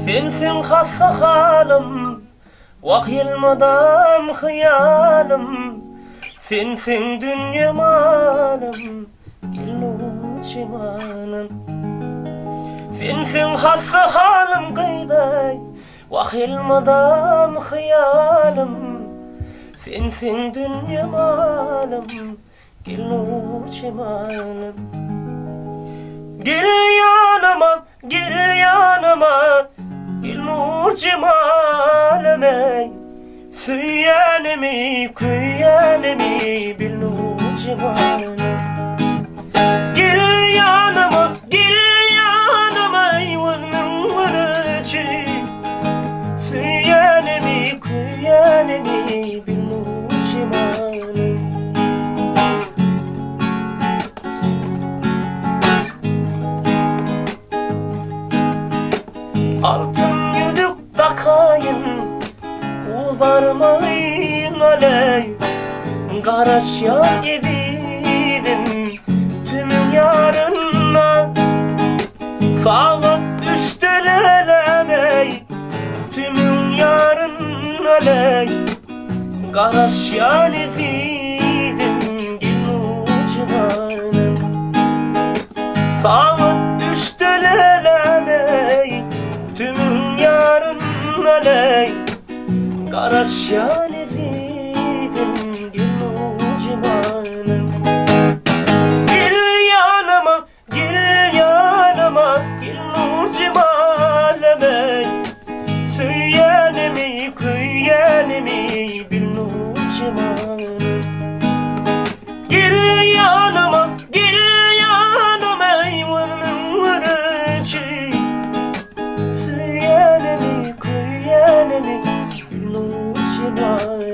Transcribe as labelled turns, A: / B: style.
A: Sensin hassa halim, vahyılmadan hıyalim. Sensin dünya malim, illu cimanım. Sensin hassa halim gıyday, vahyılmadan hıyalim. Sensin dünya malim, illu cimanım. Gel yanıma, gel yanıma, gel nur cemalime. Süyenimi, küyenimi, bil nur cemalime. Gel yanıma, gel yanıma, vızmın vırıcı. Süyenimi, küyenimi, bil nur cemalime. Altın yüdük takayım, o varmayın aley. Garaşya yedidin tüm yarınla. Saat düştü lelemey, tüm yarın aley. Garaşya yedidin gül civanım. Saat düştü lelemey, tüm yarın aley. Garaşyan ezidin gül civanım. Gel yanıma, gel yanıma, gel nur cemalime. Süyenimi, küyenimi, bil nur cemalime. Gel yanıma, gel yanıma, vırmın vırıcı. Süyenimi, küyenimi, bil nur cemalime.